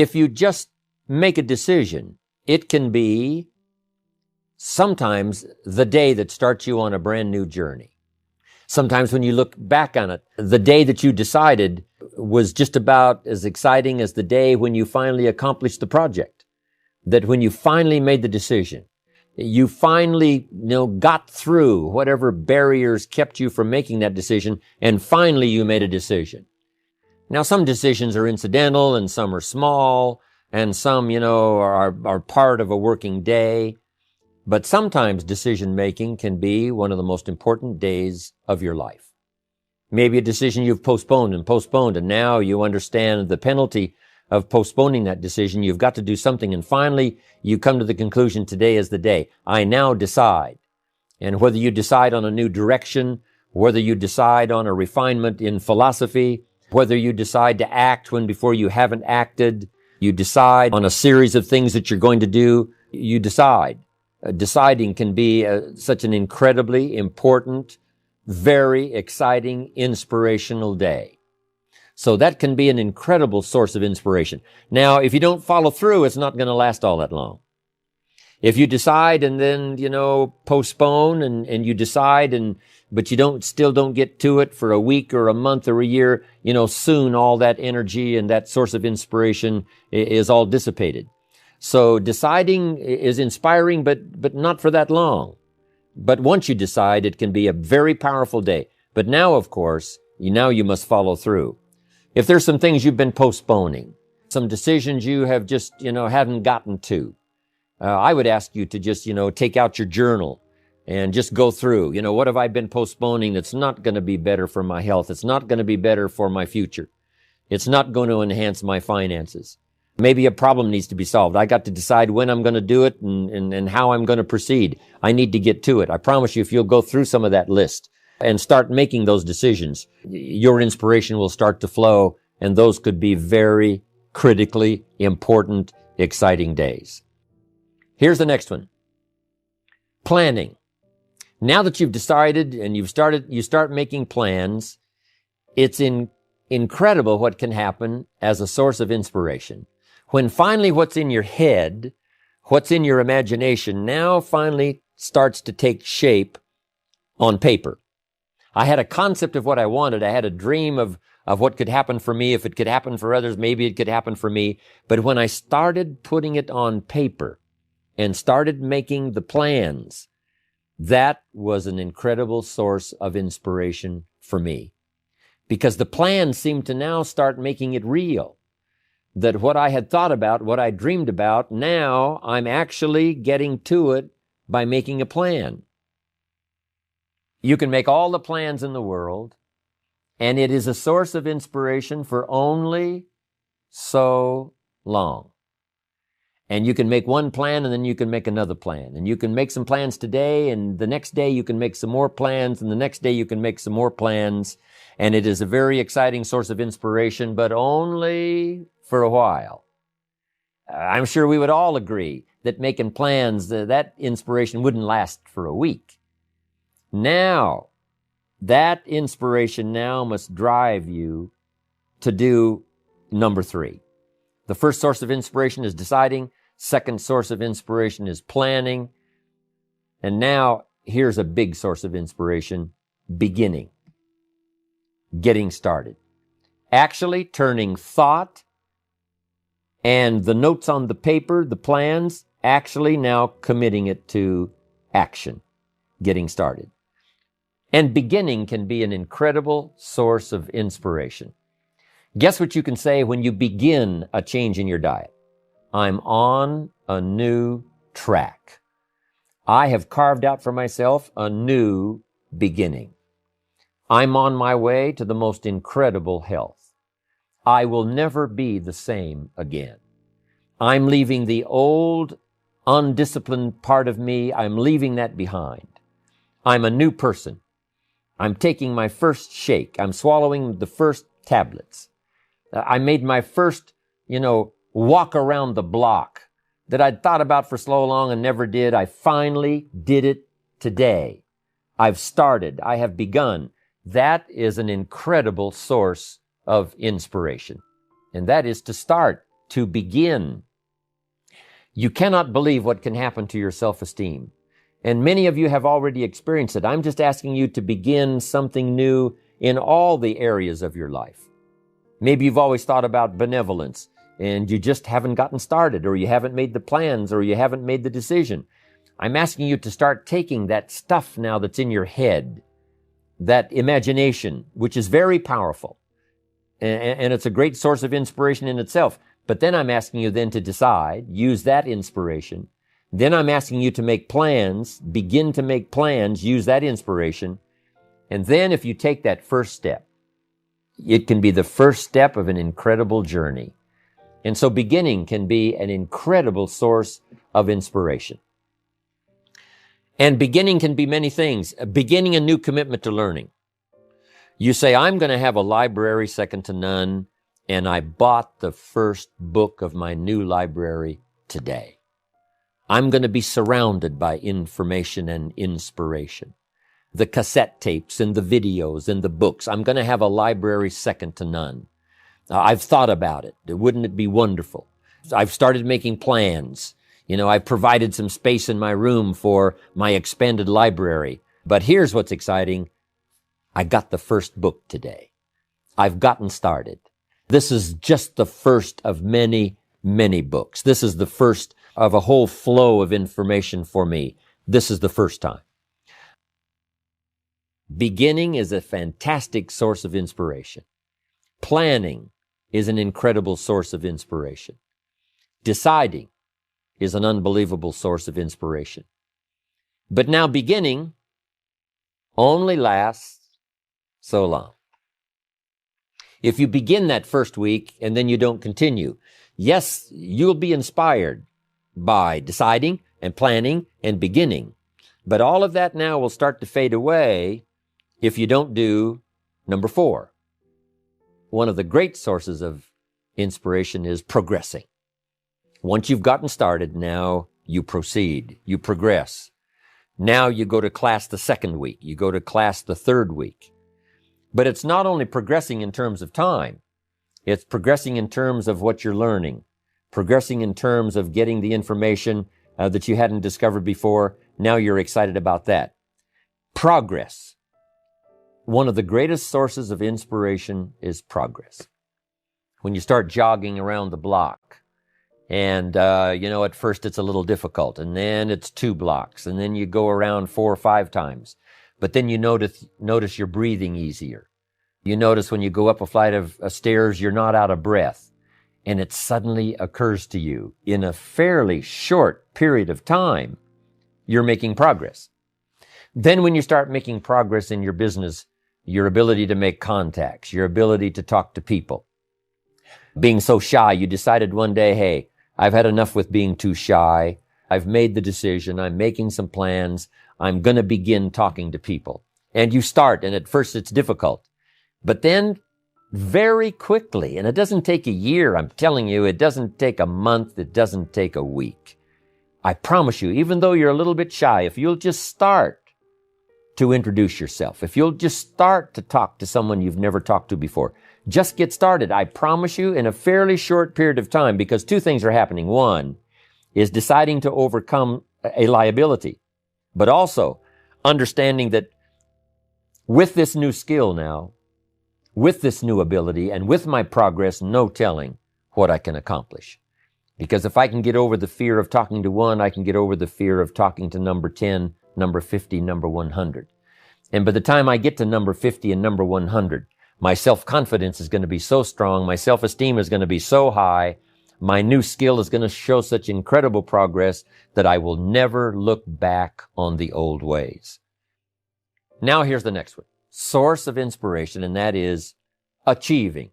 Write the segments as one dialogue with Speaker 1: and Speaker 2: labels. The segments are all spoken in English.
Speaker 1: If you just make a decision, it can be sometimes the day that starts you on a brand new journey. Sometimes when you look back on it, the day that you decided was just about as exciting as the day when you finally accomplished the project. That when you finally made the decision, you finally, got through whatever barriers kept you from making that decision, and finally you made a decision. Now, some decisions are incidental and some are small, and some, are part of a working day. But sometimes decision-making can be one of the most important days of your life. Maybe a decision you've postponed, and now you understand the penalty of postponing that decision. You've got to do something, and finally you come to the conclusion, today is the day. I now decide. And whether you decide on a new direction, whether you decide on a refinement in philosophy, whether you decide to act when before you haven't acted, you decide on a series of things that you're going to do, you decide. Deciding can be such an incredibly important, very exciting, inspirational day. So that can be an incredible source of inspiration. Now, if you don't follow through, it's not going to last all that long. If you decide and then, postpone and you decide but you still don't get to it for a week or a month or a year, soon all that energy and that source of inspiration is all dissipated. So deciding is inspiring, but not for that long. But once you decide, it can be a very powerful day. But now, of course, you must follow through. If there's some things you've been postponing, some decisions you have just, haven't gotten to, I would ask you to just, take out your journal and just go through, what have I been postponing that's not going to be better for my health? It's not going to be better for my future. It's not going to enhance my finances. Maybe a problem needs to be solved. I got to decide when I'm going to do it and how I'm going to proceed. I need to get to it. I promise you, if you'll go through some of that list and start making those decisions, your inspiration will start to flow, and those could be very critically important, exciting days. Here's the next one. Planning. Now that you've decided and you start making plans, it's incredible what can happen as a source of inspiration. When finally what's in your head, what's in your imagination, now finally starts to take shape on paper. I had a concept of what I wanted. I had a dream of what could happen for me. If it could happen for others, maybe it could happen for me. But when I started putting it on paper and started making the plans, that was an incredible source of inspiration for me. Because the plans seemed to now start making it real. That what I had thought about, what I dreamed about, now I'm actually getting to it by making a plan. You can make all the plans in the world, and it is a source of inspiration for only so long. And you can make one plan, and then you can make another plan. And you can make some plans today, and the next day you can make some more plans, and the next day you can make some more plans. And it is a very exciting source of inspiration, but only for a while. I'm sure we would all agree that making plans, that inspiration wouldn't last for a week. Now, that inspiration now must drive you to do number 3. The first source of inspiration is deciding. Second source of inspiration is planning. And now, here's a big source of inspiration, beginning. Getting started. Actually turning thought and the notes on the paper, the plans, actually now committing it to action. Getting started. And beginning can be an incredible source of inspiration. Guess what you can say when you begin a change in your diet? I'm on a new track. I have carved out for myself a new beginning. I'm on my way to the most incredible health. I will never be the same again. I'm leaving the old, undisciplined part of me. I'm leaving that behind. I'm a new person. I'm taking my first shake. I'm swallowing the first tablets. I made my first, walk around the block that I'd thought about for so long and never did. I finally did it today. I've started. I have begun. That is an incredible source of inspiration. And that is to start to begin. You cannot believe what can happen to your self-esteem. And many of you have already experienced it. I'm just asking you to begin something new in all the areas of your life. Maybe you've always thought about benevolence and you just haven't gotten started, or you haven't made the plans, or you haven't made the decision. I'm asking you to start taking that stuff now that's in your head, that imagination, which is very powerful. And it's a great source of inspiration in itself. But then I'm asking you then to decide, use that inspiration. Then I'm asking you to make plans, begin to make plans, use that inspiration. And then if you take that first step, it can be the first step of an incredible journey. And so beginning can be an incredible source of inspiration. And beginning can be many things. Beginning a new commitment to learning. You say, I'm going to have a library second to none, and I bought the first book of my new library today. I'm going to be surrounded by information and inspiration. The cassette tapes and the videos and the books. I'm going to have a library second to none. I've thought about it. Wouldn't it be wonderful? I've started making plans. I've provided some space in my room for my expanded library. But here's what's exciting. I got the first book today. I've gotten started. This is just the first of many, many books. This is the first of a whole flow of information for me. This is the first time. Beginning is a fantastic source of inspiration. Planning is an incredible source of inspiration. Deciding is an unbelievable source of inspiration. But now beginning only lasts so long. If you begin that first week and then you don't continue, yes, you'll be inspired by deciding and planning and beginning. But all of that now will start to fade away if you don't do number 4. One of the great sources of inspiration is progressing. Once you've gotten started, now you proceed, you progress. Now you go to class the second week, you go to class the third week. But it's not only progressing in terms of time, it's progressing in terms of what you're learning, progressing in terms of getting the information that you hadn't discovered before. Now you're excited about that. Progress. One of the greatest sources of inspiration is progress. When you start jogging around the block, and, at first it's a little difficult, and then it's 2 blocks, and then you go around 4 or 5 times. But then you notice you're breathing easier. You notice when you go up a flight of stairs, you're not out of breath. And it suddenly occurs to you, in a fairly short period of time, you're making progress. Then when you start making progress in your business, your ability to make contacts, your ability to talk to people. Being so shy, you decided one day, hey, I've had enough with being too shy. I've made the decision. I'm making some plans. I'm going to begin talking to people. And you start, and at first it's difficult. But then very quickly, and it doesn't take a year, I'm telling you, it doesn't take a month, it doesn't take a week. I promise you, even though you're a little bit shy, if you'll just start to introduce yourself, if you'll just start to talk to someone you've never talked to before, just get started. I promise you, in a fairly short period of time, because 2 things are happening. One is deciding to overcome a liability, but also understanding that with this new skill now, with this new ability, and with my progress, no telling what I can accomplish. Because if I can get over the fear of talking to one, I can get over the fear of talking to number 10, number 50, number 100. And by the time I get to number 50 and number 100, my self-confidence is going to be so strong, my self-esteem is going to be so high, my new skill is going to show such incredible progress that I will never look back on the old ways. Now here's the next one. Source of inspiration, and that is achieving.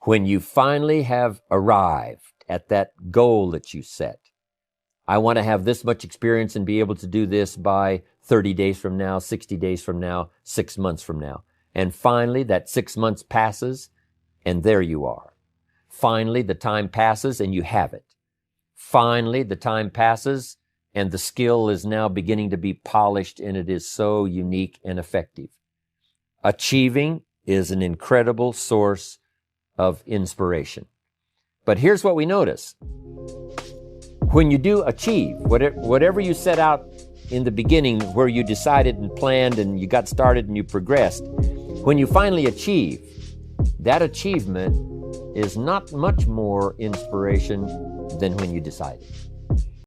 Speaker 1: When you finally have arrived at that goal that you set, I want to have this much experience and be able to do this by 30 days from now, 60 days from now, 6 months from now. And finally, that 6 months passes, and there you are. Finally, the time passes, and you have it. Finally, the time passes, and the skill is now beginning to be polished, and it is so unique and effective. Achieving is an incredible source of inspiration. But here's what we notice. When you do achieve, whatever you set out in the beginning, where you decided and planned and you got started and you progressed, when you finally achieve, that achievement is not much more inspiration than when you decided.